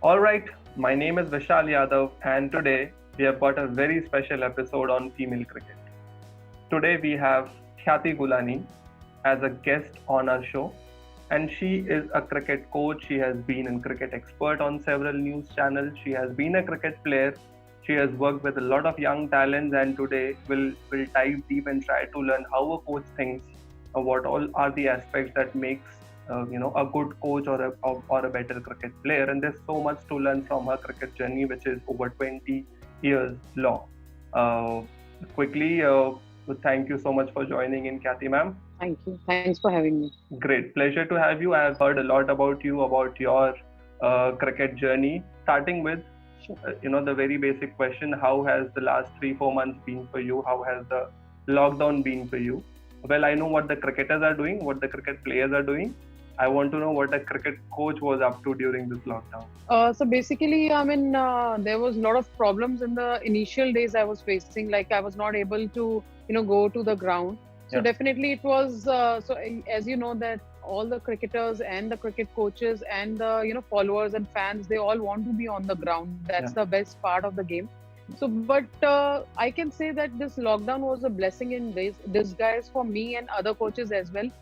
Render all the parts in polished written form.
All right, my name is Vishal Yadav, and today we have got a very special episode on female cricket. Today we have Khyati Gulani as a guest on our show, and she is a cricket coach. She has been a cricket expert on several news channels. She has been a cricket player. She has worked with a lot of young talents, and today we'll dive deep and try to learn how a coach thinks, what all are the aspects that makes a good coach or a better cricket player. And there's so much to learn from her cricket journey, which is over 20 years long. Uh, quickly, thank you so much for joining in, Khyati ma'am. Thank you. Thanks for having me. Great pleasure to have you. I have heard a lot about you, about your cricket journey. Starting with Sure. the very basic question: how has the last 3-4 months been for you? How has the lockdown been for you? Well, I know what the cricketers are doing, what the cricket players are doing. I want to know what a cricket coach was up to during this lockdown. So basically, there was a lot of problems in the initial days I was facing. Like I was not able to, go to the ground. So Yeah. definitely it was. As you know that all the cricketers and the cricket coaches and the followers and fans, they all want to be on the ground. That's Yeah. the best part of the game. So, but I can say that this lockdown was a blessing in disguise for me and other coaches as well.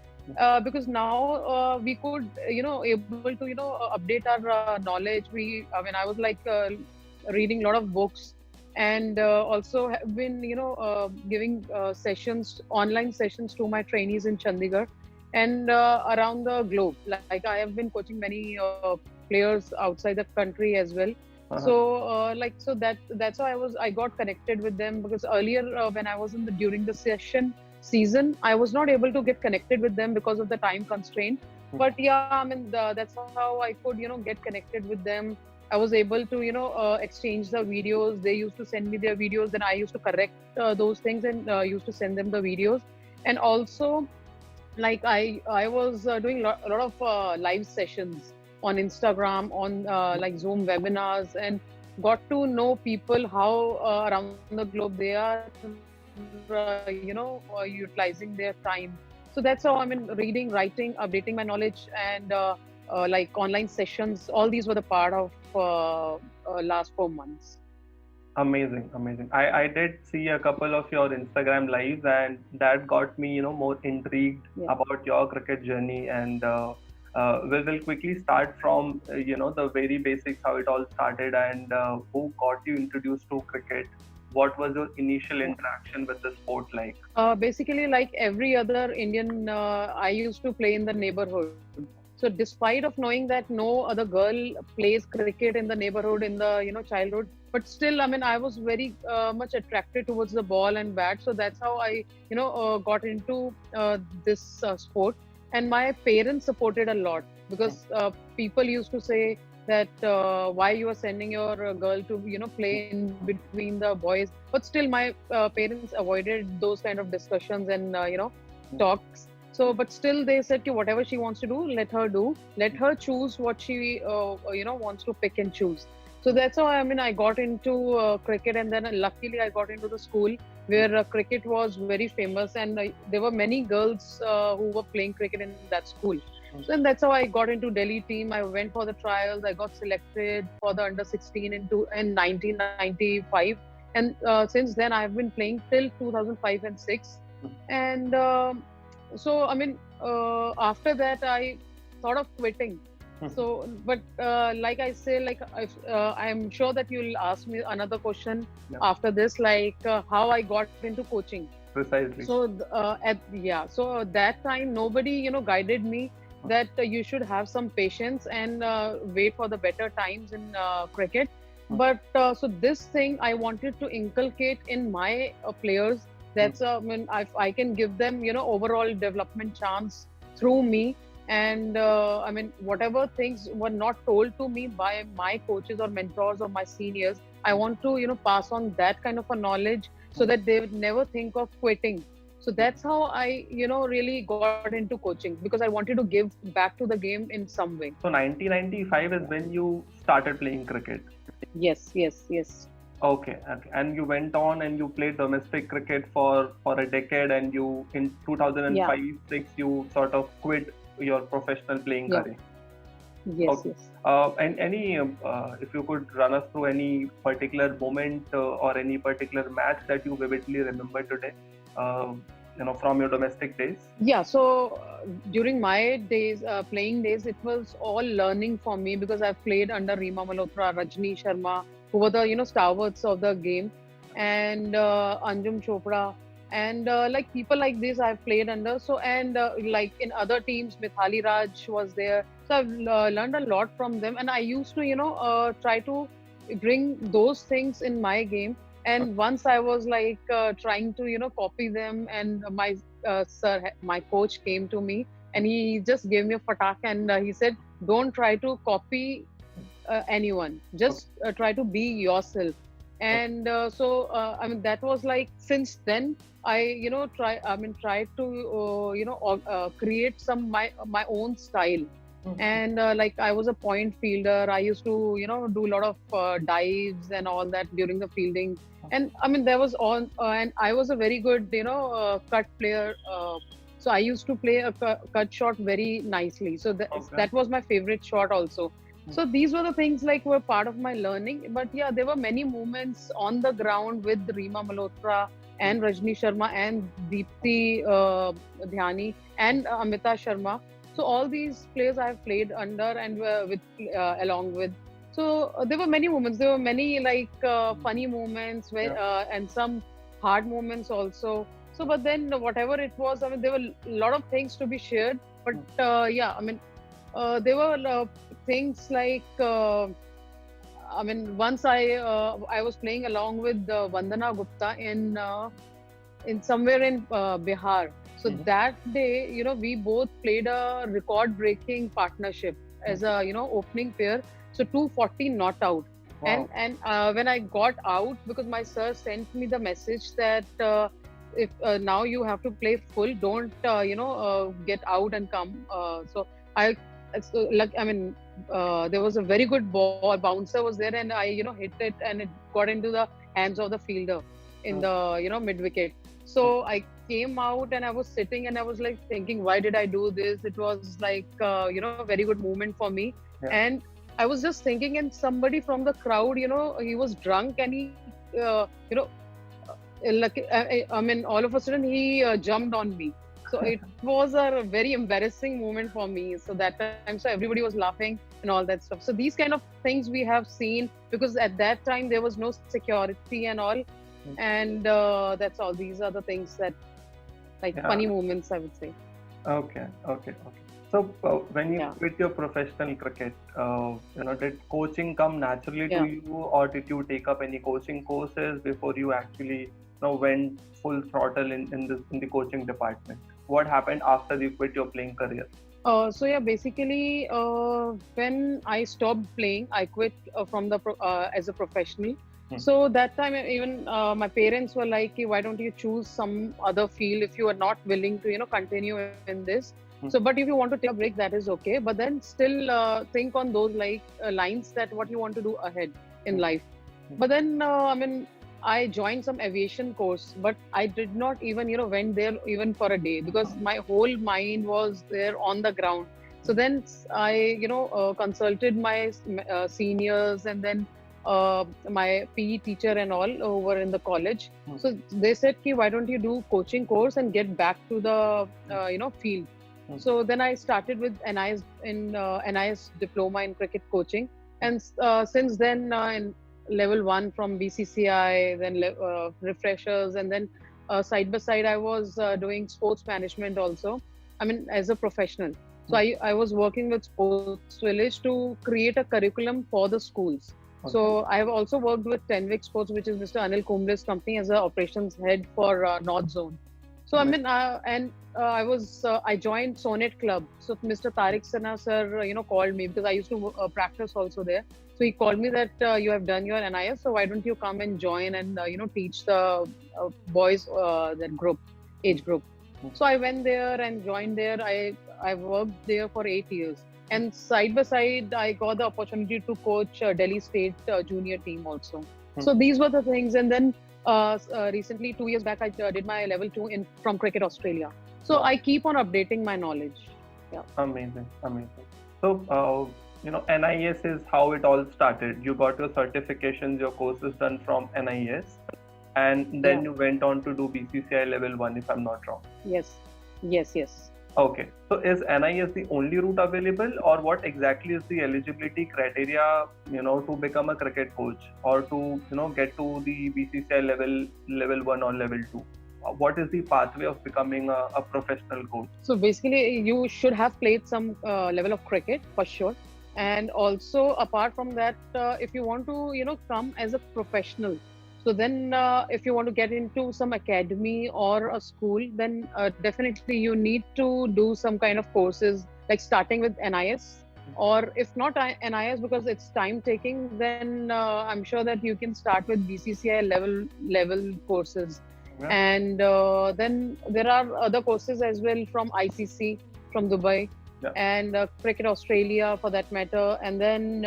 Because now we could able to update our knowledge. I was like reading a lot of books, and also have been giving sessions, online sessions to my trainees in Chandigarh and around the globe. Like I have been coaching many players outside the country as well. Uh-huh. So that's why I got connected with them, because earlier when I was during the season, I was not able to get connected with them because of the time constraint. But yeah, that's how I could get connected with them. I was able to exchange the videos. They used to send me their videos, then I used to correct those things and used to send them the videos. And also, like I was doing a lot of live sessions on Instagram, on like Zoom webinars, and got to know people how around the globe they are utilizing their time. So that's how reading, writing, updating my knowledge, and like online sessions, all these were the part of last 4 months. Amazing. I did see a couple of your Instagram lives, and that got me, more intrigued Yeah. about your cricket journey. And we'll quickly start from, the very basics, how it all started, and who got you introduced to cricket. What was your initial interaction with the sport like? Basically, like every other Indian, I used to play in the neighborhood. So, despite of knowing that no other girl plays cricket in the neighborhood in the childhood, but still, I was very much attracted towards the ball and bat. So that's how I got into this sport. And my parents supported a lot, because people used to say that why you are sending your girl to play in between the boys. But still my parents avoided those kind of discussions and talks. So but still they said ki whatever she wants to do, let her do, let her choose what she wants to pick and choose. So that's how I got into cricket. And then luckily I got into the school where cricket was very famous, and there were many girls who were playing cricket in that school. So and that's how I got into Delhi team. I went for the trials. I got selected for the under 16 in 1995, and since then I've been playing till 2005 and 6. And so after that I thought of quitting. So, but like I say, like I'm sure that you'll ask me another question after this, like how I got into coaching. Precisely. So so that time nobody guided me that you should have some patience and wait for the better times in cricket. But so this thing I wanted to inculcate in my players. That's I can give them overall development chance through me. And whatever things were not told to me by my coaches or mentors or my seniors, I want to pass on that kind of a knowledge, so that they would never think of quitting. So that's how I really got into coaching, because I wanted to give back to the game in some way. So 1995 is when you started playing cricket. Yes. Okay. And you went on and you played domestic cricket for a decade, and you in 2005-6 you sort of quit your professional playing Yeah. career. Yes, Okay. yes. And if you could run us through any particular moment or any particular match that you vividly remember today, uh, from your domestic days. Yeah, so during my days, playing days, it was all learning for me because I've played under Reema Malhotra, Rajni Sharma, who were the stalwarts of the game, and Anjum Chopra, and like people like this I've played under. So and like in other teams, Mithali Raj was there. So I've learned a lot from them, and I used to try to bring those things in my game. And once I was like trying to copy them, and my coach came to me and he just gave me a fatak, and he said, "Don't try to copy anyone. Just try to be yourself." And I mean, that was like, since then I tried to create some my own style. And like I was a point fielder. I used to do a lot of dives and all that during the fielding. And I mean, there was on and I was a very good cut player. So I used to play a cut shot very nicely. So that was my favorite shot also. So these were the things like were part of my learning. But yeah, there were many moments on the ground with Reema Malhotra and Rajni Sharma and Deepti Dhyani and Amita Sharma. So all these players I have played under and with along with. So there were many moments. There were many like funny moments where, and some hard moments also. So, but then whatever it was, I mean, there were a lot of things to be shared. But yeah, I mean, there were things like, I mean, once I was playing along with Vandana Gupta in somewhere in Bihar. So that day, we both played a record-breaking partnership as a opening pair. So 240 not out. Wow. And when I got out, because my sir sent me the message that if now you have to play full, don't get out and come. So I mean, there was a very good ball bouncer was there, and I hit it, and it got into the hands of the fielder in the mid wicket. So I came out and I was sitting and I was like thinking, why did I do this? It was like a very good moment for me. And I was just thinking, and somebody from the crowd, he was drunk, and he like I mean, all of a sudden he jumped on me. So it was a very embarrassing moment for me. So that time, so everybody was laughing and all that stuff. So these kind of things we have seen, because at that time there was no security and all. And that's all. These are the things that funny moments, I would say. Okay. So when you quit your professional cricket, did coaching come naturally to you, or did you take up any coaching courses before you actually went full throttle in the coaching department? What happened after you quit your playing career? So yeah, basically, when I stopped playing, I quit from the as a professional. So that time, even my parents were like, "Why don't you choose some other field if you are not willing to continue in this? So, but if you want to take a break, that is okay. But then still think on those lines that what you want to do ahead in life." But then I mean, I joined some aviation course, but I did not even went there even for a day, because my whole mind was there on the ground. So then I consulted my seniors, and then my PE teacher and all over in the college. So they said, why don't you do coaching course and get back to the field? So then I started with NIS diploma in cricket coaching, and since then in level 1 from BCCI, then refreshers, and then side by side I was doing sports management also. I mean, as a professional. So I was working with Sports Village to create a curriculum for the schools. Okay. So I have also worked with Tenwick Sports, which is Mr. Anil Kumble's company, as an operations head for North Zone. So I mean, I joined Sonet Club. So Mr. Tariq Sana sir, called me, because I used to practice also there. So he called me that you have done your NIS, so why don't you come and join and teach the boys that age group. So I went there and joined there. I worked there for 8 years. And side by side, I got the opportunity to coach Delhi State junior team also. So these were the things. And then recently, 2 years back, I did my level 2 from Cricket Australia. So I keep on updating my knowledge. Yeah. Amazing. So NIS is how it all started. You got your certifications, your courses done from NIS, and then Yeah. you went on to do BCCI level 1, if I'm not wrong. Yes. Yes. Yes. Okay. So is NIS the only route available, or what exactly is the eligibility criteria, to become a cricket coach, or to, get to the BCCI level 1 or level 2? What is the pathway of becoming a professional coach? So basically, you should have played some level of cricket for sure. And also, apart from that, if you want to, come as a professional, so then if you want to get into some academy or a school, then definitely you need to do some kind of courses, like starting with NIS, or if not NIS because it's time taking, then I'm sure that you can start with BCCI level courses. Yeah. And then there are other courses as well from ICC, from Dubai, Yeah. and Cricket Australia for that matter, and then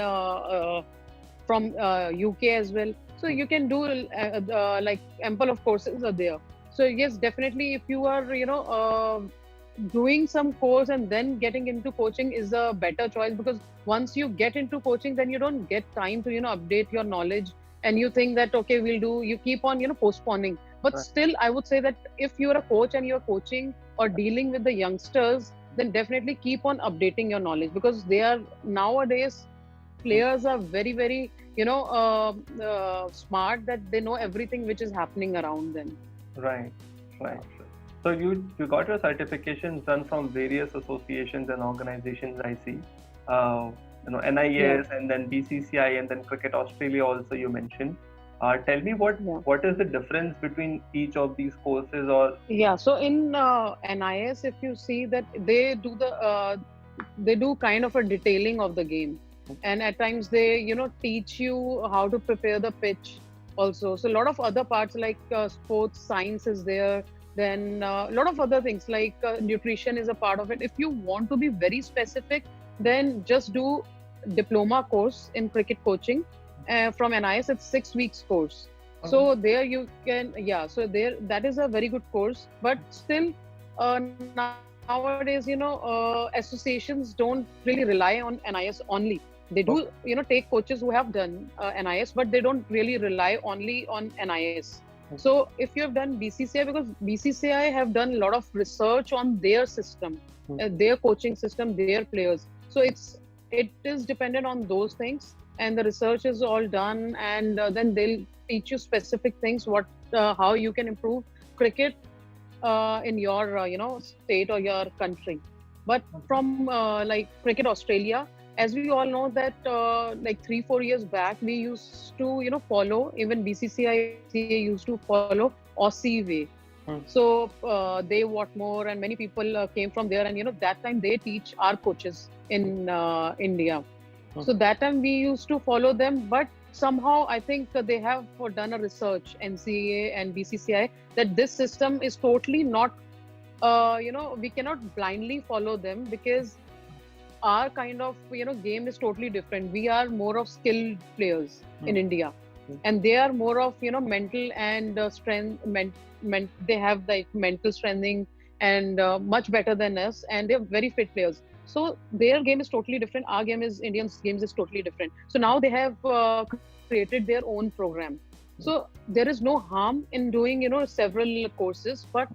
from UK as well. So you can do like ample of courses are there. So yes, definitely, if you are doing some course and then getting into coaching is a better choice, because once you get into coaching, then you don't get time to update your knowledge, and you think that okay, we'll do. You keep on postponing. But Right. still, I would say that if you're a coach and you're coaching or dealing with the youngsters, then definitely keep on updating your knowledge, because they are nowadays players are very very smart, that they know everything which is happening around them. Right, right. So you got your certifications done from various associations and organizations, I see. NIS, Yeah. and then BCCI, and then Cricket Australia also you mentioned. Tell me Yeah. what is the difference between each of these courses, or Yeah, so in NIS, if you see that they do kind of a detailing of the game, and at times they teach you how to prepare the pitch also. So a lot of other parts like sports science is there. Then a lot of other things like nutrition is a part of it. If you want to be very specific, then just do diploma course in cricket coaching from NIS. It's 6 weeks course. So there you can, yeah. So there, that is a very good course. But still, nowadays, associations don't really rely on NIS only. They do, take coaches who have done NIS, but they don't really rely only on NIS. So if you have done BCCI, because BCCI have done a lot of research on their system, their coaching system, their players. So it is dependent on those things, and the research is all done, and then they'll teach you specific things, how you can improve cricket in your state or your country. But from like Cricket Australia, as we all know that like 3-4 years back, we used to follow, even BCCI used to follow Aussie way. So they Watmore and many people came from there, and that time they teach our coaches in India. So that time we used to follow them, but somehow I think they have done a research, NCA and BCCI, that this system is totally not, we cannot blindly follow them, because our kind of game is totally different. We are more of skilled players in India, and they are more of mental and strength. They have like mental strengthening and much better than us, and they're very fit players. So their game is totally different. Our game is Indians' games is totally different. So now they have created their own program. So there is no harm in doing several courses, but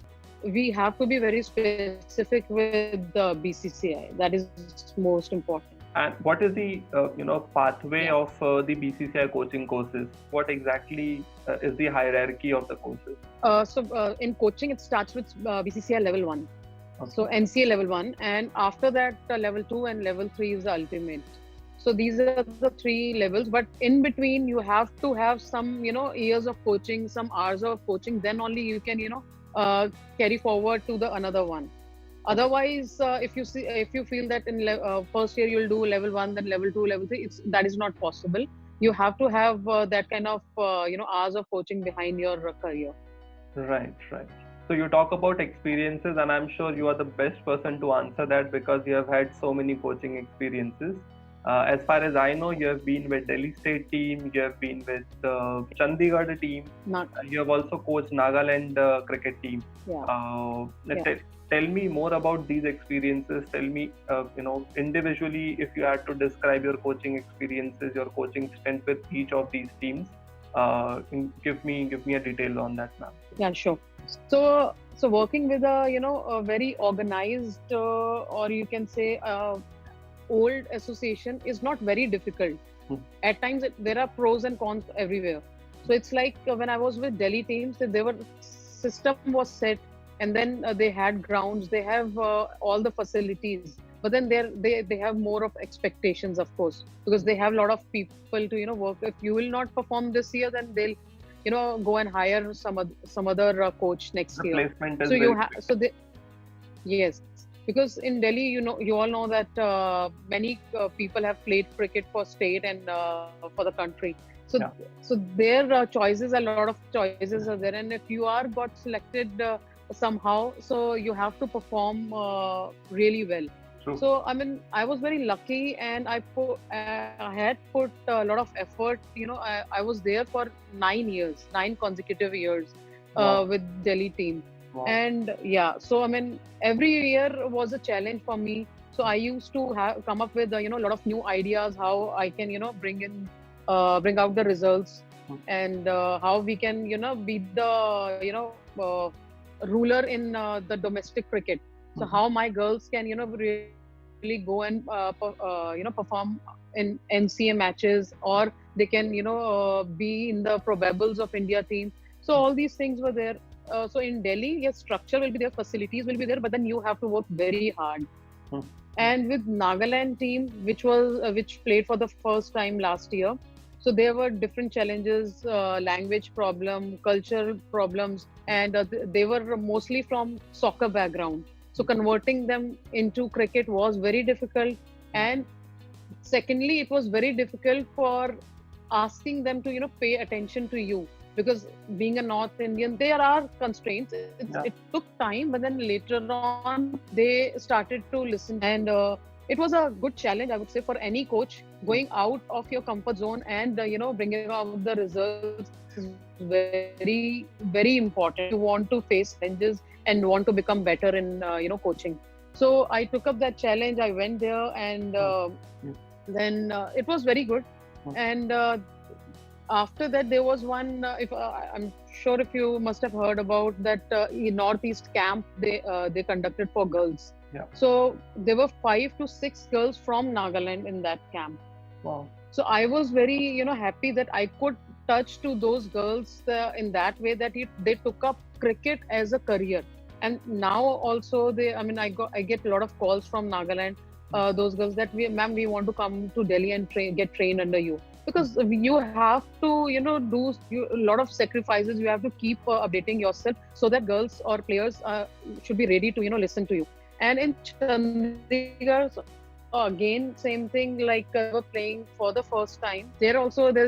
we have to be very specific with the BCCI. That is most important. And what is the pathway of the BCCI coaching courses? What exactly is the hierarchy of the courses? So in coaching, it starts with BCCI level 1. Okay. So NCA level 1, and after that level 2 and level 3 is the ultimate. So these are the 3 levels, but in between you have to have some years of coaching, some hours of coaching. Then only you can carry forward to the another one. Otherwise, if you feel that in first year you'll do level 1, then level 2, level 3, that is not possible. You have to have that kind of hours of coaching behind your career. Right. So you talk about experiences, and I'm sure you are the best person to answer that, because you have had so many coaching experiences. As far as I know, you have been with Delhi State team, you have been with Chandigarh team, you have also coached Nagaland cricket team. Tell me more about these experiences. Tell me, individually, if you had to describe your coaching experiences, your coaching stint with each of these teams. Give me a detail on that, ma'am. Yeah, sure. So working with a very organized or you can say old association is not very difficult. At times there are pros and cons everywhere. So it's like when I was with Delhi teams, system was set, and then they had grounds, they have all the facilities, but then they have more of expectations, of course, because they have a lot of people to work. If you will not perform this year, then they'll go and hire some other coach next year. So you have yes, because in Delhi, you all know that many people have played cricket for state and for the country. So their choices, a lot of choices are there, and if you are got selected somehow, so you have to perform really well. So I was very lucky, and I had put a lot of effort. I was there for 9 consecutive years with Delhi team. Wow. And so every year was a challenge for me. So I used to come up with a lot of new ideas how I can bring out the results, and how we can be the ruler in the domestic cricket. So how my girls can really go and perform in NCA matches, or they can be in the probables of India team. So all these things were there. So in Delhi, yes, structure will be there, facilities will be there, but then you have to work very hard. And with Nagaland team, which played for the first time last year, so there were different challenges, language problem, cultural problems, and they were mostly from soccer background. So converting them into cricket was very difficult. And secondly, it was very difficult for asking them to pay attention to you, because being a North Indian, there are constraints. It took time, but then later on they started to listen, and it was a good challenge, I would say, for any coach. Going out of your comfort zone and bringing out the results is very, very important. You want to face challenges and want to become better in coaching. So I took up that challenge. I went there, and then it was very good. And after that, there was one. I'm sure if you must have heard about that Northeast camp they conducted for girls. So there were 5 to 6 girls from Nagaland in that camp. Wow. So I was very happy that I could touch to those girls in that way, that they took up cricket as a career. And now also I get a lot of calls from Nagaland, those girls that ma'am, we want to come to Delhi and get trained under you, because you have to do a lot of sacrifices. You have to keep updating yourself, so that girls or players should be ready to listen to you. And in Chandigarh, again, same thing, like we're playing for the first time. There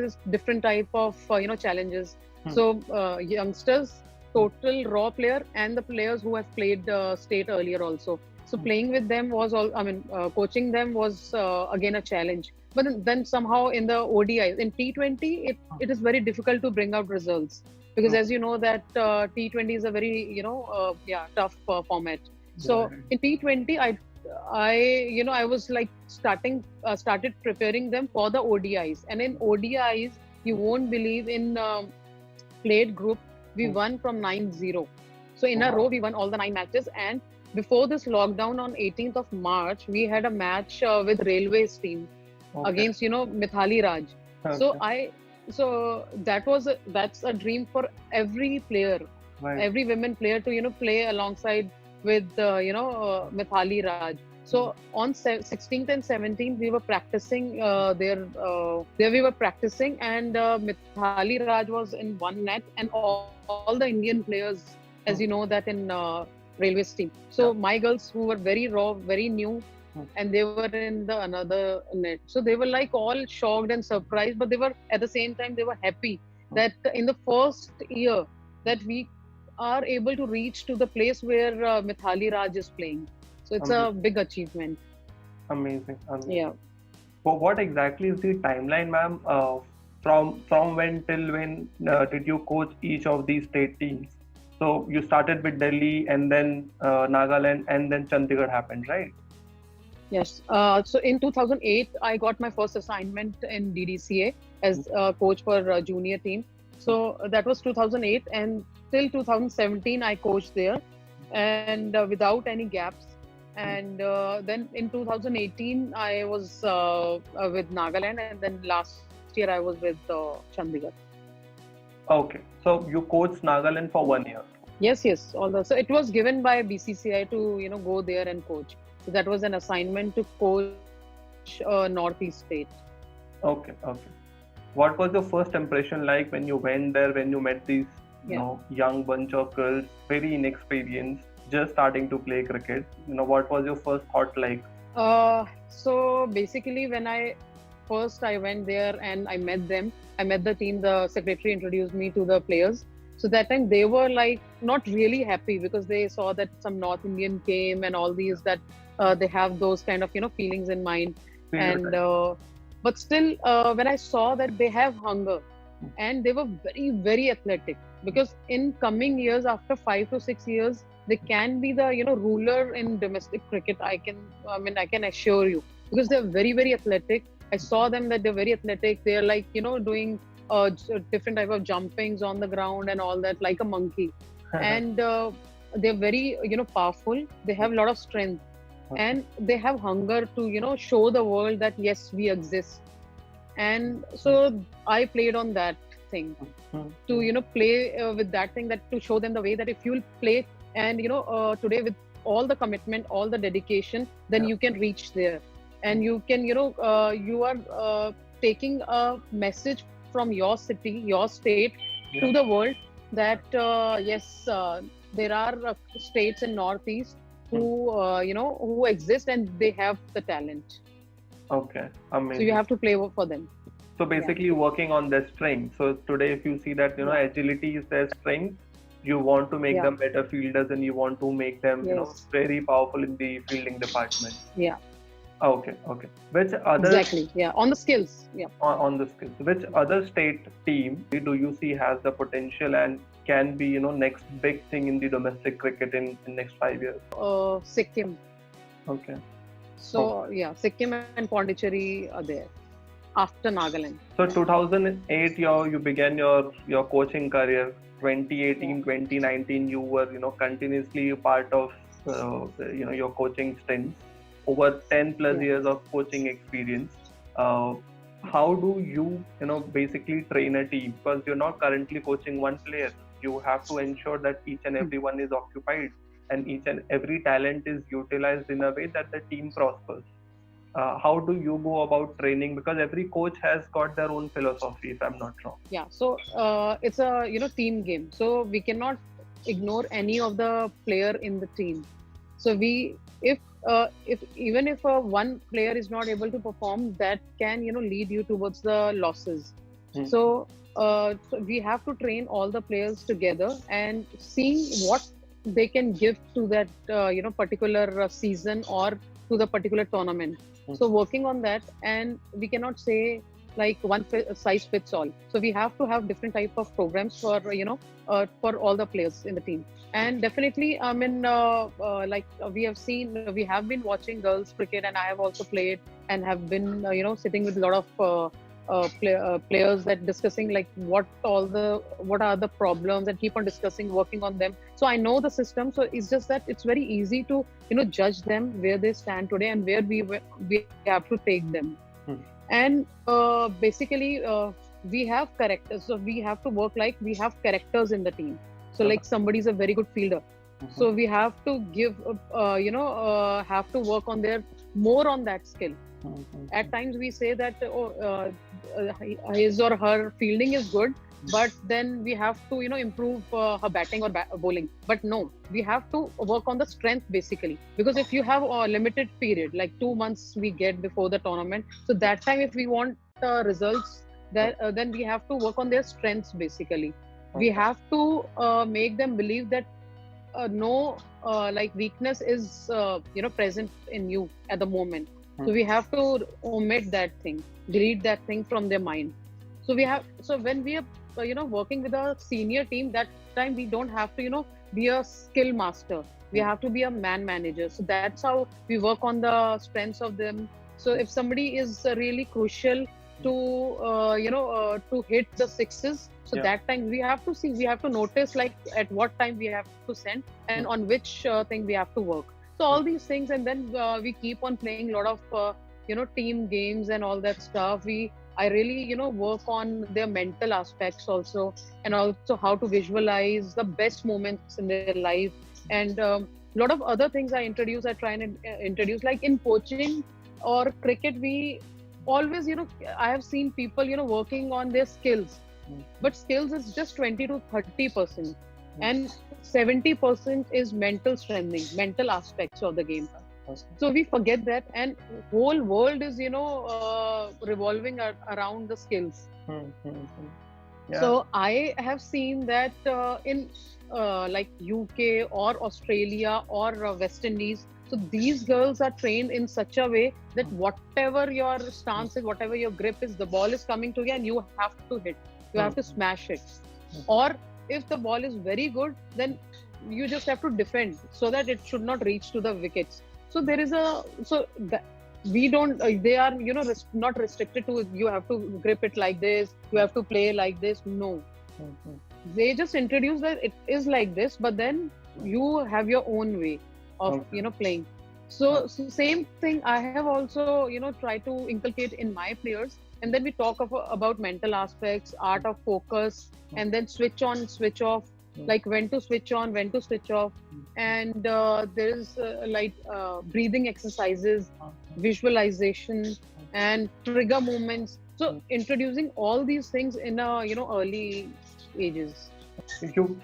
is different type of challenges. So youngsters, total raw player, and the players who have played state earlier also. So playing with them was coaching them was again a challenge. But then somehow in the ODIs, in T20, it is very difficult to bring out results, because as you know that T20 is a very tough format. So in T20, I was like started preparing them for the ODIs, and in ODIs, you won't believe, in played group we won from 9-0. So in a row we won all the 9 matches. And before this lockdown, on 18th of March, we had a match with Railways team against Mithali Raj. So that's a dream for every player, every women player to play alongside with Mithali Raj. So on 16th and 17th, we were practicing there we were practicing, and Mithali Raj was in one net, and all the Indian players, as you know, that in Railways team. So my girls, who were very raw, very new, and they were in the another net. So they were like all shocked and surprised, but they were at the same time, they were happy that in the first year that we are able to reach to the place where Mithali Raj is playing. So it's a big achievement. Amazing. Yeah. So what exactly is the timeline, ma'am? From when till when did you coach each of these state teams? So you started with Delhi and then Nagaland and then Chandigarh happened, right? Yes. So in 2008, I got my first assignment in DDCA as coach for junior team. So that was 2008, and till 2017, I coached there, and without any gaps. And then in 2018, I was with Nagaland, and then last year I was with Chandigarh. Okay, so you coached Nagaland for 1 year. Yes, yes. All the so it was given by BCCI to go there and coach. So that was an assignment to coach Northeast state. Okay, okay. What was your first impression like when you went there, when you met these, young bunch of girls, very inexperienced, just starting to play cricket? What was your first thought like? So basically, when I went there and I met them. I met the team. The secretary introduced me to the players. So that time they were like not really happy because they saw that some North Indian came and all these that they have those kind of feelings in mind. And but still, when I saw that they have hunger and they were very very athletic, because in coming years, after 5 to 6 years, they can be the ruler in domestic cricket. I can assure you, because they're very very athletic. I saw them that they're very athletic. They're like doing different type of jumpings on the ground and all that, like a monkey. And they're very powerful. They have a lot of strength, and they have hunger to show the world that yes, we exist. And so I played on that thing to play with that thing, that to show them the way that if you'll play and today with all the commitment, all the dedication, then you can reach there, and you can you are taking a message from your city, your state to the world that yes, there are states in Northeast who who exist and they have the talent. Okay, amazing. So you have to play for them. So basically working on their strength. So today if you see that agility is their strength, you want to make them better fielders and you want to make them very powerful in the fielding department. Okay. Which other on the skills. On the skills. Which other state team do you see has the potential and can be next big thing in the domestic cricket in next 5 years? Sikkim. Okay. So Sikkim and Pondicherry are there after Nagaland. So 2008 you began your coaching career. 2018, 2019 you were continuously part of your coaching stints. Over 10 plus years of coaching experience. How do you basically train a team? Because you're not currently coaching one player. You have to ensure that each and every one is occupied and each and every talent is utilized in a way that the team prospers. How do you go about training? Because every coach has got their own philosophy, if I'm not wrong. So it's a team game. So we cannot ignore any of the player in the team. So if even if one player is not able to perform, that can lead you towards the losses. So we have to train all the players together and see what they can give to that particular season or to the particular tournament. So working on that, and we cannot say like one size fits all. So we have to have different type of programs for for all the players in the team. And definitely, like we have been watching girls cricket, and I have also played and have been sitting with a lot of players that discussing like what are the problems, and keep on discussing, working on them. So I know the system. So it's just that it's very easy to judge them where they stand today and where we have to take them. And basically we have characters. So we have to work like we have characters in the team. So like somebody is a very good fielder. So we have to give have to work on more on that skill. At times we say that his or her fielding is good, but then we have to improve her batting or bowling. But no, we have to work on the strength basically, because if you have a limited period like 2 months we get before the tournament, so that time if we want results, then we have to work on their strengths basically. We have to make them believe that no like weakness is present in you at the moment. So we have to omit that thing, delete that thing from their mind. So when we are working with a senior team, that time we don't have to be a skill master. We have to be a man manager. So that's how we work on the strengths of them. So if somebody is really crucial to to hit the sixes, so that time we have to notice like at what time we have to send and on which thing we have to work. So all these things, and then we keep on playing a lot of team games and all that stuff. I really work on their mental aspects also, and also how to visualize the best moments in their life, and a lot of other things I try and introduce, like in coaching or cricket. We always I have seen people working on their skills, but skills is just 20 to 30%, and 70% is mental strengthening, mental aspects of the game. So we forget that, and whole world is revolving around the skills. So I have seen that in like UK or Australia or West Indies, so these girls are trained in such a way that whatever your stance is, whatever your grip is, the ball is coming to you and you have to hit, you have to smash it. Or if the ball is very good, then you just have to defend so that it should not reach to the wickets. So there is we don't they are not restricted to you have to grip it like this, you have to play like this. No, they just introduce that it is like this, but then you have your own way of playing. So same thing I have also tried to inculcate in my players. And then we talk about mental aspects, art of focus, and then switch on, switch off, like when to switch on, when to switch off. And there is breathing exercises, visualization, and trigger movements. So introducing all these things in early ages.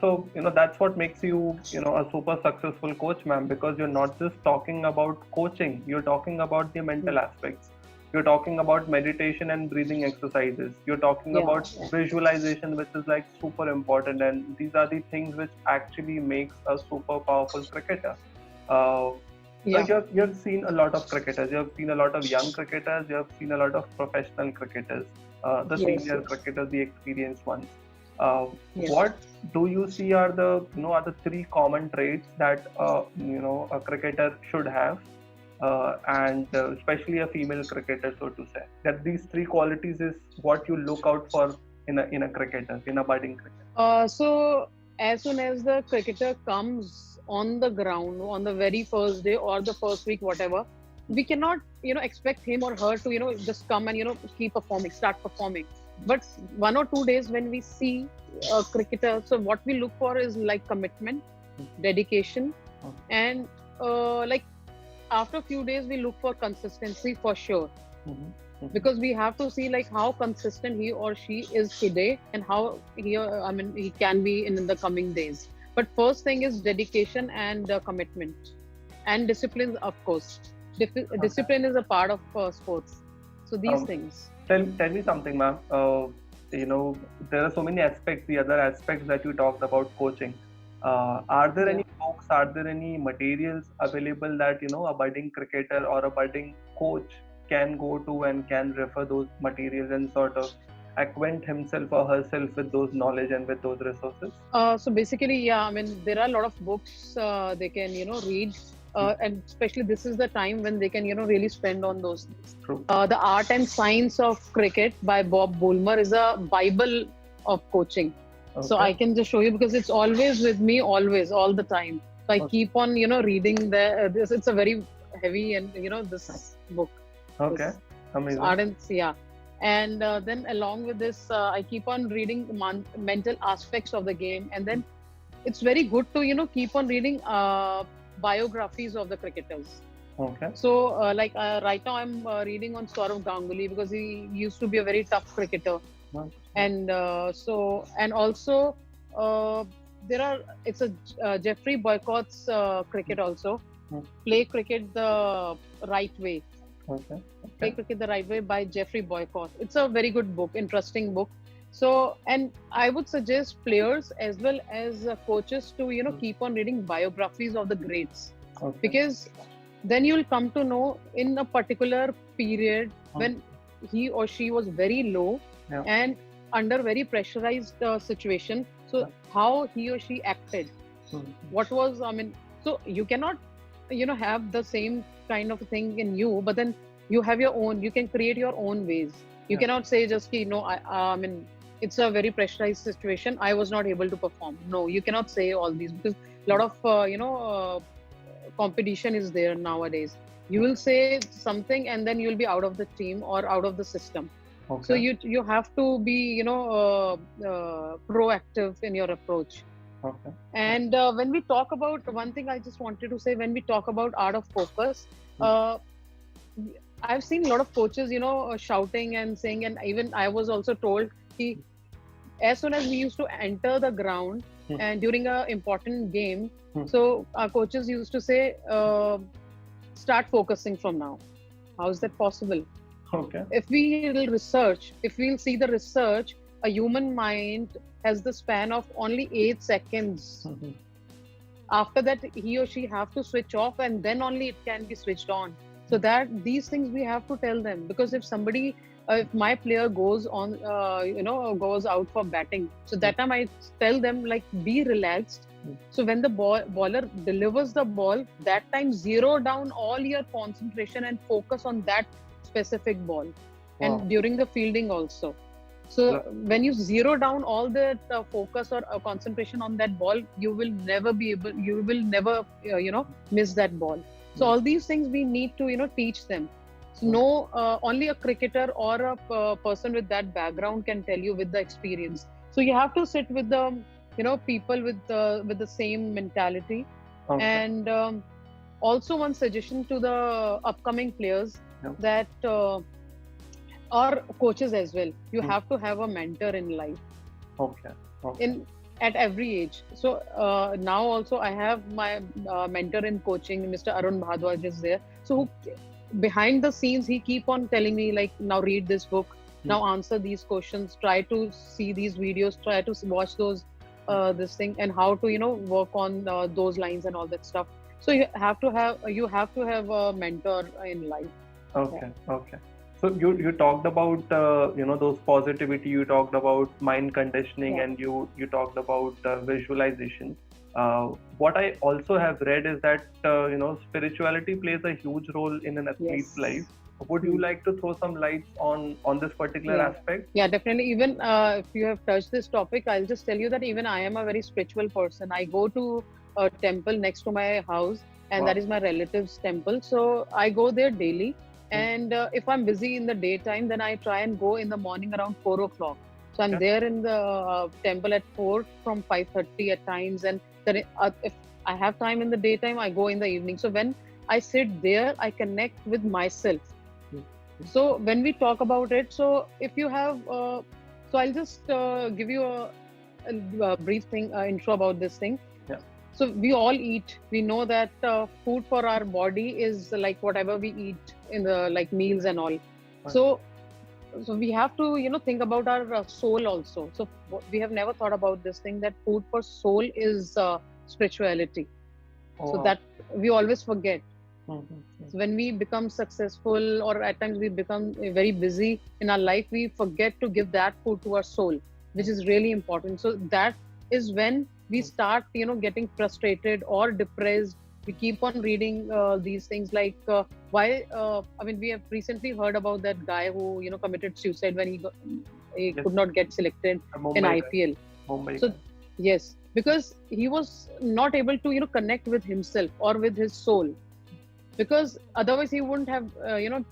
So that's what makes you a super successful coach, ma'am, because you're not just talking about coaching, you're talking about the mental aspects. You're talking about meditation and breathing exercises. You're talking about visualization, which is like super important. And these are the things which actually makes a super powerful cricketer. You've seen a lot of cricketers. You have seen a lot of young cricketers. You have seen a lot of professional cricketers, the senior cricketers, the experienced ones. What do you see are the three common traits that a cricketer should have? And especially a female cricketer, so to say, that these three qualities is what you look out for in a cricketer, in a budding cricketer. So as soon as the cricketer comes on the ground on the very first day or the first week, whatever, we cannot expect him or her to just come and start performing. But 1 or 2 days when we see a cricketer, so what we look for is like commitment, dedication, and like after a few days we look for consistency for sure. Because we have to see like how consistent he or she is today and how he can be in the coming days. But first thing is dedication and commitment, and discipline, of course. Discipline is a part of sports. So these things. Tell me something, ma'am. There are so many aspects, the other aspects that you talked about coaching. Are there any books, are there any materials available that a budding cricketer or a budding coach can go to and can refer those materials and sort of acquaint himself or herself with those knowledge and with those resources? So basically, there are a lot of books they can read. And especially this is the time when they can really spend on those things. The Art and Science of Cricket by Bob Bulmer is a Bible of coaching. So I can just show you because it's always with me, always, all the time. So I keep on reading this. It's a very heavy and this book. Amazing. Art and and then along with this I keep on reading mental aspects of the game, and then it's very good to keep on reading biographies of the cricketers. So right now I'm reading on Saurav Ganguly because he used to be a very tough cricketer. And and also it's a Jeffrey Boycott's cricket also. Play Cricket the Right Way. Play Cricket the Right Way by Jeffrey Boycott. It's a very good book, interesting book. So, and I would suggest players as well as coaches to keep on reading biographies of the greats, because then you'll come to know in a particular period when he or she was very low and under very pressurized situation. So how he or she acted, what was, I mean, so you cannot, have the same kind of thing in you, but then you have your own, you can create your own ways. You cannot say just, I mean, it's a very pressurized situation, I was not able to perform. No, you cannot say all these, because a lot of, competition is there nowadays. You will say something and then you'll be out of the team or out of the system. So you have to be, proactive in your approach. And when we talk about, one thing I just wanted to say, when we talk about art of focus, I've seen a lot of coaches, shouting and saying, and even I was also told, as soon as we used to enter the ground and during an important game, so our coaches used to say, start focusing from now. How is that possible? If we will research, if we'll see the research, a human mind has the span of only 8 seconds. After that, he or she have to switch off, and then only it can be switched on. So that these things we have to tell them, because if somebody, if my player goes on, goes out for batting, so that time I tell them, like, be relaxed. So when the bowler delivers the ball, that time zero down all your concentration and focus on that specific ball. And during the fielding also. So when you zero down all that focus or concentration on that ball, you will never miss that ball. So all these things we need to, teach them. So no, only a cricketer or a person with that background can tell you with the experience. So you have to sit with the, people with the same mentality. And also one suggestion to the upcoming players that, or coaches as well, you have to have a mentor in life. At every age. So now also I have my mentor in coaching, Mr. Arun Bhadwaj is there. So behind the scenes, he keep on telling me, like, now read this book, now answer these questions, try to see these videos, try to watch those, this thing, and how to, work on those lines and all that stuff. So you have to have a mentor in life. So you talked about those positivity, you talked about mind conditioning, and you talked about visualization. What I also have read is that spirituality plays a huge role in an athlete's life. Would you like to throw some lights on this particular aspect? Yeah, definitely. Even if you have touched this topic, I'll just tell you that even I am a very spiritual person. I go to a temple next to my house, and that is my relative's temple. So I go there daily. And if I'm busy in the daytime, then I try and go in the morning around 4 o'clock. So I'm there in the temple at 4 from 5:30 at times. And then if I have time in the daytime, I go in the evening. So when I sit there, I connect with myself. So when we talk about it, so if you have, so I'll just give you a brief thing, intro about this thing. So we all eat. We know that food for our body is like whatever we eat in the like meals and all. So we have to think about our soul also. So we have never thought about this thing, that food for soul is spirituality. So that we always forget. So when we become successful, or at times we become very busy in our life, we forget to give that food to our soul, which is really important. So that is when we start getting frustrated or depressed. We keep on reading these things, like why I mean, we have recently heard about that guy who committed suicide when he could not get selected in IPL. So yes, because he was not able to connect with himself or with his soul, because otherwise he wouldn't have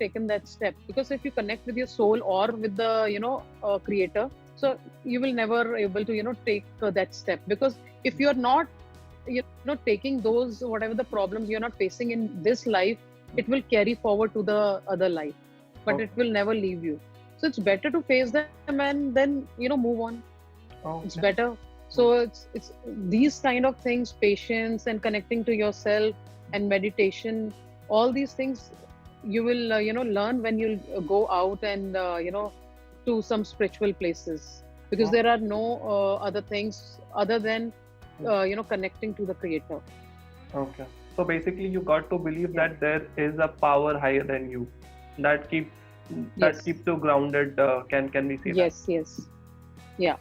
taken that step. Because if you connect with your soul or with the creator, so you will never able to take that step. Because if you're not taking those, whatever the problems you're not facing in this life, it will carry forward to the other life, but it will never leave you. So it's better to face them and then move on. It's better. So it's these kind of things, patience and connecting to yourself and meditation, all these things you will learn when you go out and to some spiritual places, because there are no other things other than connecting to the creator. So basically, you got to believe that there is a power higher than you that keeps Yes. you grounded. Can we say that? Yes. Yes. Yeah.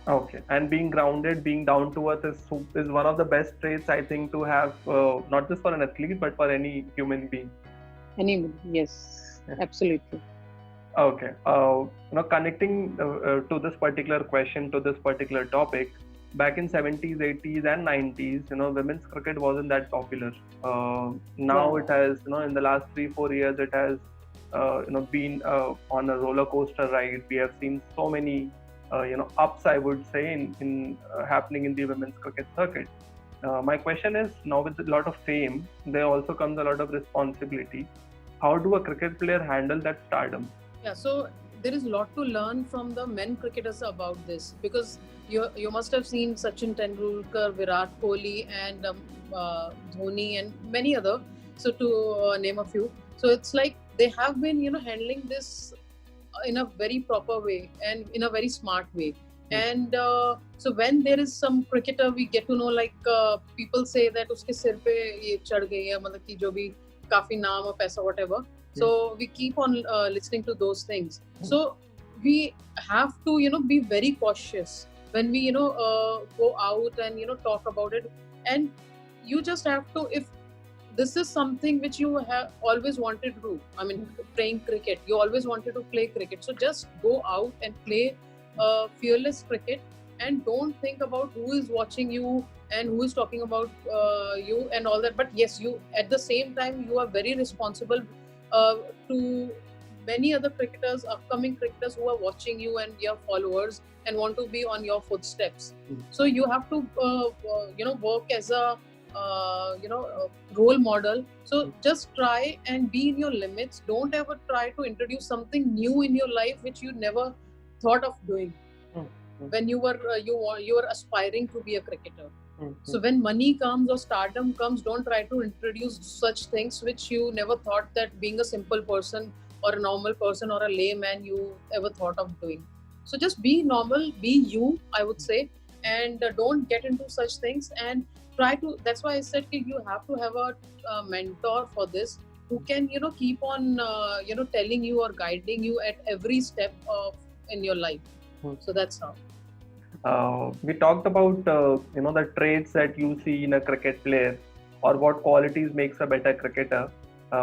Okay, and being grounded, being down to earth is one of the best traits I think to have, not just for an athlete but for any human being. Anyway, yes, absolutely. Okay, connecting to this particular question, to this particular topic, back in 70s, 80s, and 90s, women's cricket wasn't that popular. Now Yeah. it has, in the last 3, 4 years, it has, been on a roller coaster ride. We have seen so many, ups, I would say, in happening in the women's cricket circuit. My question is, now with a lot of fame, there also comes a lot of responsibility. How do a cricket player handle that stardom? Yeah, so there is a lot to learn from the men cricketers about this, because you must have seen Sachin Tendulkar, Virat Kohli, and Dhoni, and many other. So to name a few, so it's like they have been handling this in a very proper way and in a very smart way. And so when there is some cricketer, we get to know, like people say that uske sir pe ye chad gayi hai, matlab ki jo bhi काफी नाम और पैसा whatever. So we keep on listening to those things. So we have to be very cautious when we go out and talk about it. And you just have to, if this is something which you have always wanted to do, I mean playing cricket, you always wanted to play cricket, so just go out and play fearless cricket, and don't think about who is watching you and who is talking about you and all that. But yes, you at the same time you are very responsible to many other cricketers, upcoming cricketers who are watching you and your followers and want to be on your footsteps. So you have to work as a role model. So just try and be in your limits. Don't ever try to introduce something new in your life which you never thought of doing when you were aspiring to be a cricketer. So when money comes or stardom comes, don't try to introduce such things which you never thought, that being a simple person or a normal person or a layman you ever thought of doing. So just be normal, be you, I would say, and don't get into such things, and try to, that's why I said you have to have a mentor for this, who can keep on telling you or guiding you at every step of in your life. So that's how. We talked about the traits that you see in a cricket player, or what qualities makes a better cricketer.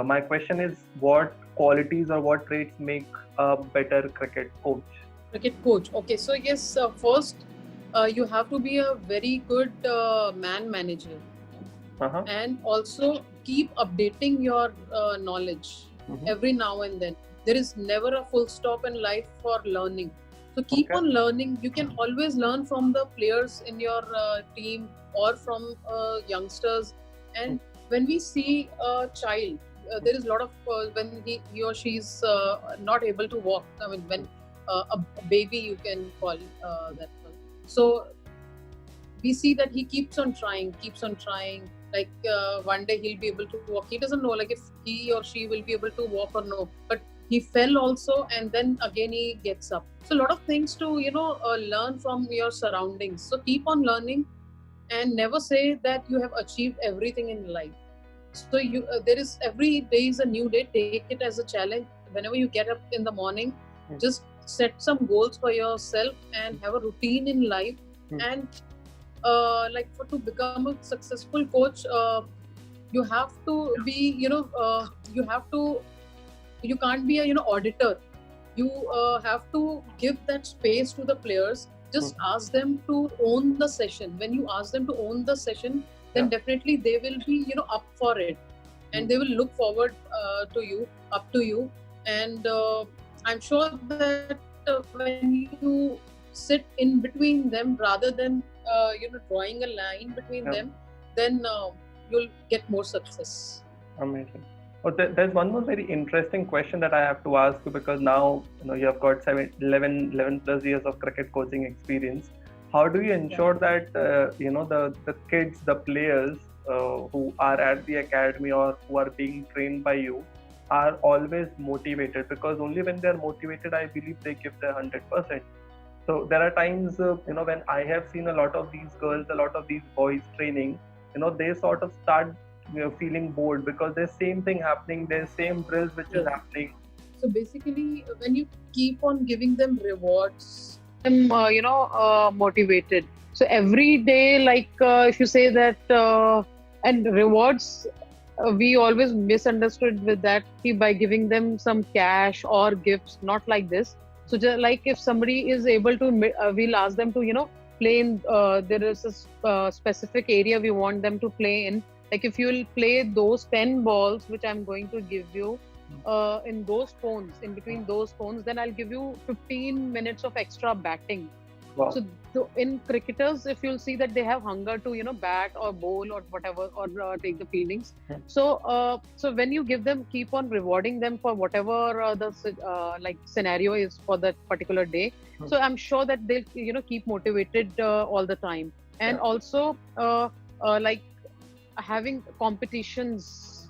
My question is, what qualities or what traits make a better cricket coach? Cricket coach. Okay, so yes, first you have to be a very good man manager, and also keep updating your knowledge every now and then. There is never a full stop in life for learning. So keep on learning. You can always learn from the players in your team or from youngsters. And when we see a child, there is a lot of when he or she is not able to walk. I mean, when a baby, you can call that one. So we see that he keeps on trying. Like one day he'll be able to walk. He doesn't know like if he or she will be able to walk or no. But he fell also, and then again he gets up. So a lot of things to learn from your surroundings. So keep on learning, and never say that you have achieved everything in life. So there is, every day is a new day. Take it as a challenge. Whenever you get up in the morning, just set some goals for yourself and have a routine in life. And to become a successful coach, you have to be you can't be a auditor. You have to give that space to the players. Just ask them to own the session. When you ask them to own the session, then definitely they will be up for it, and they will look forward to you. And I'm sure that when you sit in between them rather than drawing a line between them, then you'll get more success. Amazing. Oh, there's one more very interesting question that I have to ask you, because now you have got 11 plus years of cricket coaching experience. How do you ensure that the kids, the players who are at the academy or who are being trained by you are always motivated? Because only when they are motivated, I believe they give their 100%. So there are times when I have seen a lot of these girls, a lot of these boys training, they sort of start you're feeling bored because there's same thing happening, there's same drills which is Yes. happening. So basically, when you keep on giving them rewards, them motivated. So every day, like if you say that, and rewards, we always misunderstood with that by giving them some cash or gifts, not like this. So just like if somebody is able to, we'll ask them to play in. There is a specific area we want them to play in. Like if you will play those 10 balls, which I'm going to give you, in those phones, in between those phones, then I'll give you 15 minutes of extra batting. Wow. So in cricketers, if you'll see that they have hunger to bat or bowl or whatever, or take the fieldings. So when you give them, keep on rewarding them for whatever the like scenario is for that particular day. So I'm sure that they'll keep motivated all the time. And also like having competitions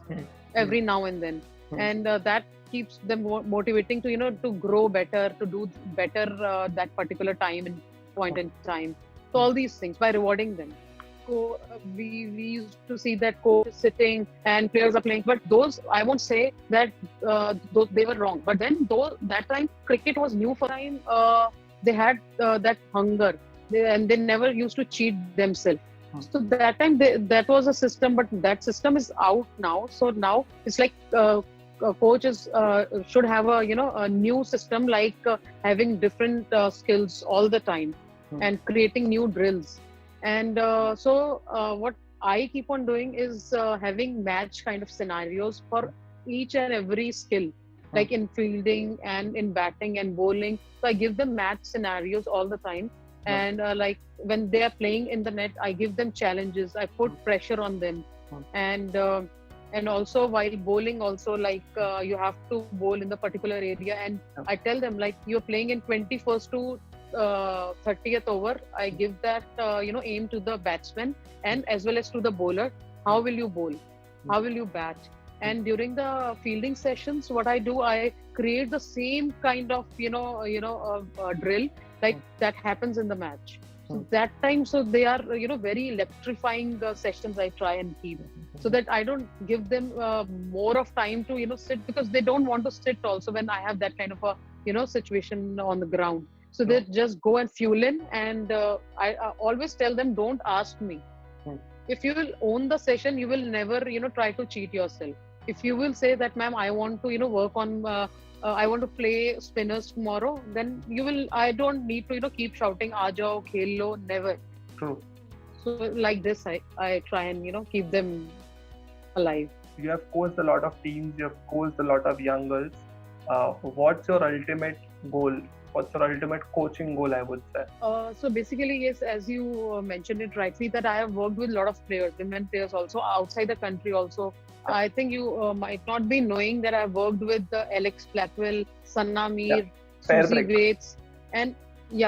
every now and then, and that keeps them motivating to to grow better, to do better that particular point in time. So all these things by rewarding them. So we used to see that coach is sitting and players are playing, but those, I won't say that those, they were wrong, but then that time cricket was new for time. They had that hunger, and they never used to cheat themselves. So that time that was a system, but that system is out now. So now it's like coaches should have a new system, like having different skills all the time and creating new drills. And so what I keep on doing is having match kind of scenarios for each and every skill, like in fielding and in batting and bowling. So I give them match scenarios all the time. And like when they are playing in the net, I give them challenges. I put pressure on them. And also while bowling also, like you have to bowl in the particular area, and I tell them, like, you're playing in 21st to 30th over. I give that aim to the batsman and as well as to the bowler. How will you bowl? How will you bat? And during the fielding sessions, what I do, I create the same kind of drill like that happens in the match. So that time, so they are very electrifying sessions I try and keep, so that I don't give them more of time to sit, because they don't want to sit also when I have that kind of a situation on the ground. So they just go and fuel in, and I always tell them, don't ask me. If you will own the session, you will never try to cheat yourself. If you will say that, ma'am, I want to work on I want to play spinners tomorrow, then I don't need to keep shouting "Aajao, khel lo," never. True. So like this, I try and keep them alive. You have coached a lot of teams, you have coached a lot of young girls. What's your ultimate goal? What's your ultimate coaching goal, I would say? So basically, yes, as you mentioned it rightly, that I have worked with a lot of players, women players also, outside the country also. I think you might not be knowing that I've worked with Alex Blackwell, Sanna Mir, Susie Bates, and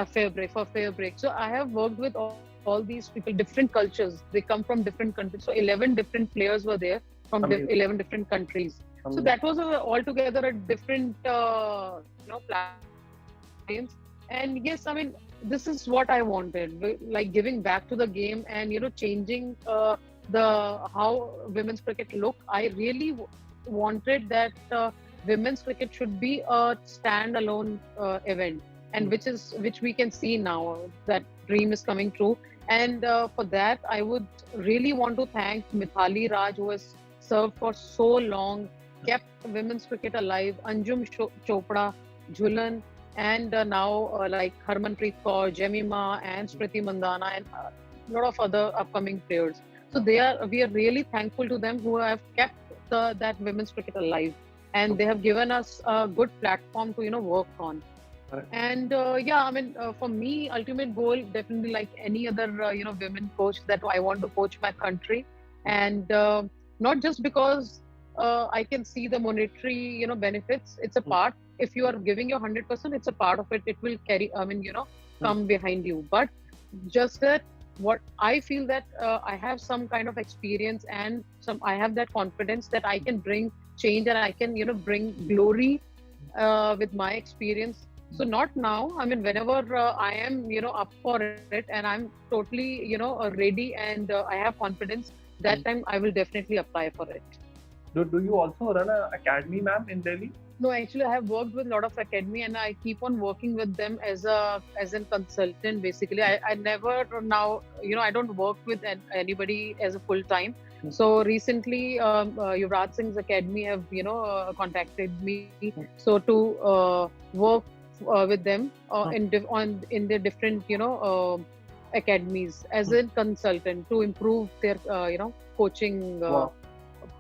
Fair Break. So I have worked with all these people, different cultures. They come from different countries. So 11 different players were there from 11 different countries. So that was altogether a different platforms. And yes, I mean, this is what I wanted, like giving back to the game and changing how women's cricket look. I really wanted that women's cricket should be a standalone event, and which we can see now that dream is coming true. And for that, I would really want to thank Mithali Raj, who has served for so long, kept women's cricket alive, Anjum Chopra, Jhulan, and now like Harmanpreet Kaur, Jemima, and Smriti Mandana, and a lot of other upcoming players. So we are really thankful to them, who have kept that women's cricket alive, and they have given us a good platform to work on. Right. And I mean, for me, ultimate goal, definitely like any other women coach, that I want to coach my country, and not just because I can see the monetary benefits. It's a part. If you are giving your 100%, it's a part of it. It will carry. I mean, come behind you. But just that, what I feel that I have some kind of experience, and I have that confidence that I can bring change, and I can bring glory with my experience. So not now. I mean, whenever I am up for it, and I'm totally ready, and I have confidence. that time I will definitely apply for it. Do you also run an academy, ma'am, in Delhi? No, actually, I have worked with a lot of academy, and I keep on working with them as a consultant. Basically, I never now, I don't work with anybody as a full time. So recently, Yuvraj Singh's academy have contacted me, so to work with them in their different academies as a consultant to improve their coaching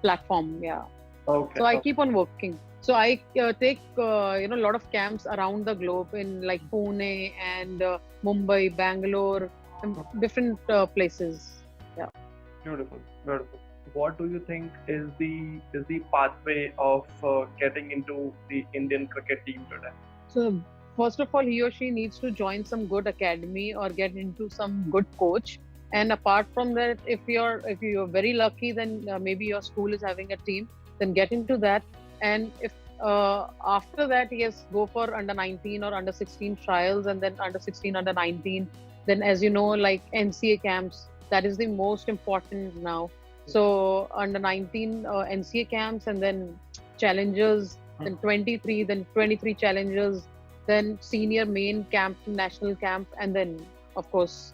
platform. Yeah. Okay. So I keep on working. So I take a lot of camps around the globe in like Pune and Mumbai, Bangalore, and different places. Yeah. Beautiful. What do you think is the pathway of getting into the Indian cricket team today? So first of all, he or she needs to join some good academy or get into some good coach. And apart from that, if you're very lucky, then maybe your school is having a team, then get into that. And if after that, yes, go for under 19 or under 16 trials, and then under 16, under 19. Then, as you know, like NCA camps, that is the most important now. So under 19 NCA camps, and then challengers, then 23, then 23 challengers, then senior main camp, national camp, and then of course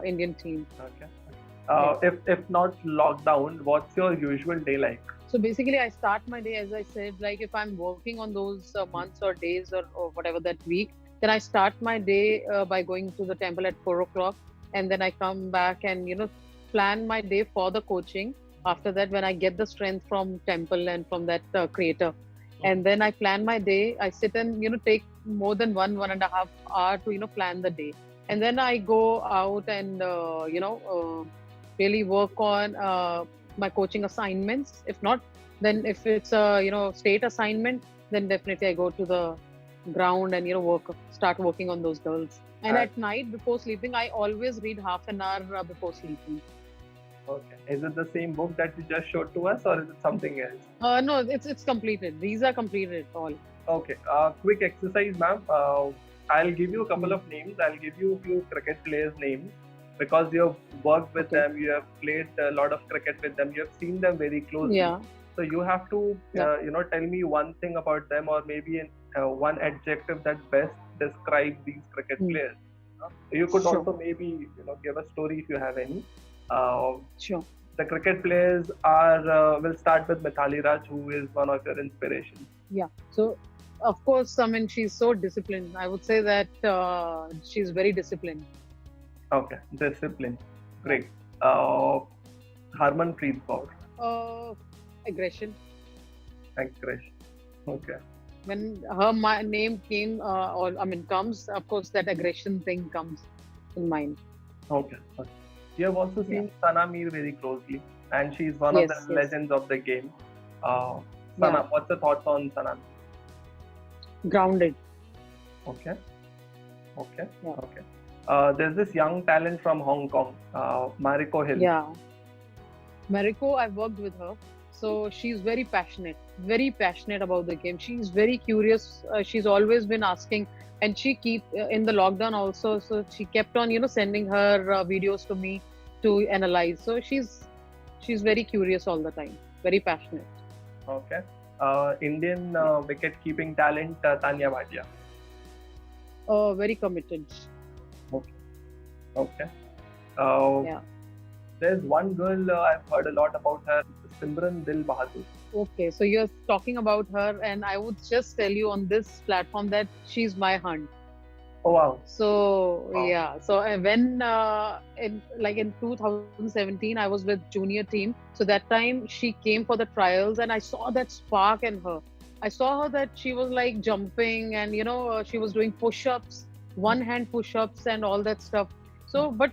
Indian team. Okay. If not lockdown, what's your usual day like? So basically, I start my day, as I said, like if I'm working on those months or days or whatever that week, then I start my day by going to the temple at 4 o'clock, and then I come back and plan my day for the coaching. After that, when I get the strength from temple and from that creator, and then I plan my day. I sit and take more than 1.5 hour to plan the day, and then I go out and really work on my coaching assignments. If not, then if it's a state assignment, then definitely I go to the ground and start working on those girls. And at night before sleeping, I always read half an hour before sleeping. Okay. Is it the same book that you just showed to us, or is it something else? No, it's completed. These are completed all. Okay. Quick exercise, ma'am. I'll give you a couple of names. I'll give you a few cricket players' names. Because you have worked with them, you have played a lot of cricket with them, you have seen them very closely. Yeah. So you have to, tell me one thing about them, or maybe one adjective that best describes these cricket players. You could also maybe, give a story if you have any. Sure. The cricket players are. We'll start with Mithali Raj, who is one of your inspirations. Yeah. So, of course, I mean, she's so disciplined. I would say that she's very disciplined. Okay, discipline. Great. Harmanpreet Kaur. Aggression. Okay. When her name comes, of course, that aggression thing comes in mind. Okay. You have also seen Sana Mir very closely, and she's one of the legends of the game. Sana, what's your thoughts on Sana? Grounded. Okay. Yeah. Okay. There's this young talent from Hong Kong, Mariko Hill. Yeah. Mariko, I've worked with her. So she's very passionate about the game. She's very curious. She's always been asking, and she in the lockdown also. So she kept on, sending her videos to me to analyze. So she's very curious all the time, very passionate. Okay. Indian wicket keeping talent, Tanya Bhatia. Very committed. Okay. Yeah. There's one girl I've heard a lot about her, Simran Dil Bahadur. Okay, so you're talking about her, and I would just tell you on this platform that she's my hunt. Oh wow! So yeah, so when in 2017, I was with junior team. So that time she came for the trials, and I saw that spark in her. I saw her that she was like jumping, and she was doing push-ups, one-hand push-ups, and all that stuff. So, but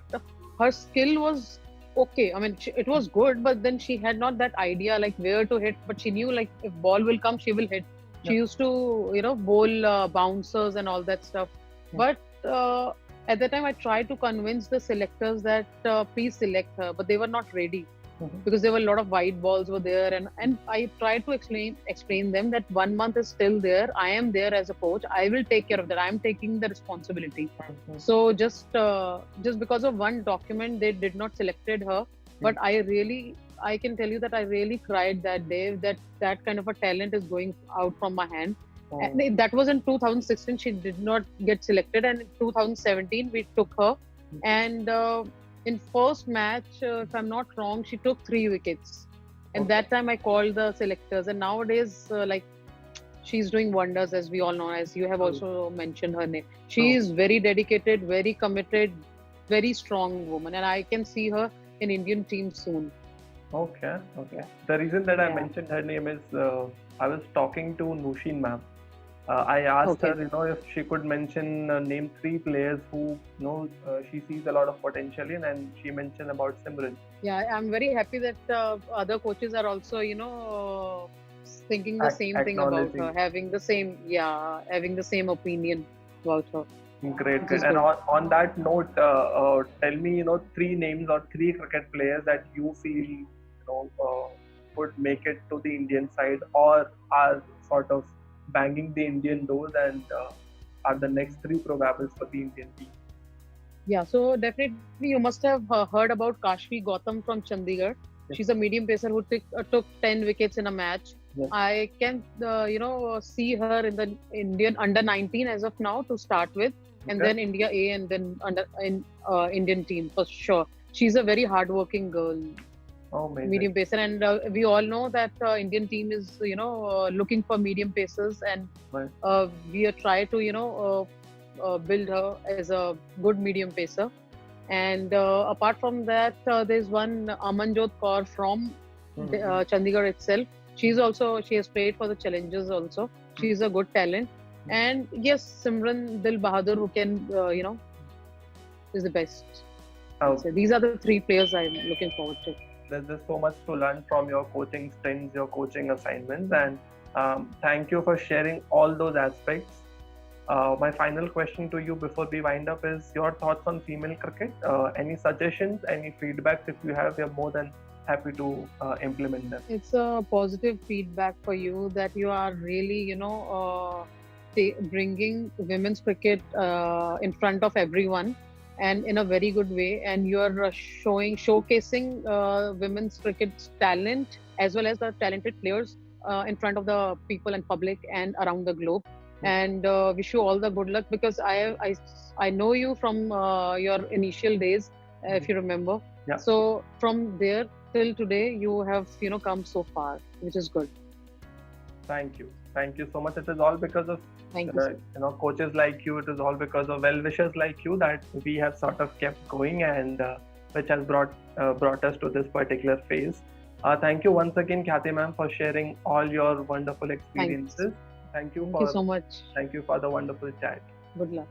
her skill was okay. I mean, it was good, but then she had not that idea like where to hit. But she knew like if ball will come, she will hit. She used to, bowl bouncers and all that stuff. But at that time, I tried to convince the selectors that please select her, but they were not ready because there were a lot of white balls were there, and I tried to explain them that 1 month is still there. I am there as a coach. I will take care of that. I am taking the responsibility. So just because of one document, they did not selected her. But I can tell you that I really cried that day, that kind of a talent is going out from my hand. And that was in 2016. She did not get selected, and in 2017 we took her. And in first match, if I'm not wrong, she took 3 wickets. And that time I called the selectors. And nowadays, like, she's doing wonders, as we all know, as you have also mentioned her name. She is very dedicated, very committed, very strong woman, and I can see her in Indian team soon. Okay. The reason that I mentioned her name is I was talking to Nushin ma'am. I asked her, if she could name 3 players who, she sees a lot of potential in, and she mentioned about Simran. Yeah, I'm very happy that other coaches are also, thinking the same thing about her, having the same opinion about her. Great. And on that note, tell me, 3 names or 3 cricket players that you feel, would make it to the Indian side, or are sort of banging the Indian doors and are the next 3 probables for the Indian team. Yeah, so definitely you must have heard about Kashvi Gautam from Chandigarh. Yes. She's a medium pacer who took 10 wickets in a match. Yes. I can, see her in the Indian under-19 as of now to start with, and then India A, and then Indian team for sure. She's a very hardworking girl. Oh, medium pacer, and we all know that Indian team is looking for medium pacers, and we are trying to build her as a good medium pacer. And apart from that, there's one Amanjot Kaur from Chandigarh itself. She has played for the Challengers also. She's a good talent. And yes, Simran Dil Bahadur, who can is the best. So these are the 3 players I'm looking forward to. There's so much to learn from your coaching stints, your coaching assignments, and thank you for sharing all those aspects. My final question to you before we wind up is your thoughts on female cricket. Any suggestions, any feedbacks if you have, we are more than happy to implement them. It's a positive feedback for you that you are really, bringing women's cricket in front of everyone, and in a very good way, and you are showcasing women's cricket's talent as well as the talented players in front of the people and public and around the globe. And wish you all the good luck, because I know you from your initial days, if you remember. Yeah. So from there till today, you have come so far, which is good. Thank you so much. It is all because of coaches like you. It is all because of well-wishers like you that we have sort of kept going, and which has brought us to this particular phase. Thank you once again, Khyati ma'am, for sharing all your wonderful experiences. Thank you so much. Thank you for the wonderful chat. Good luck.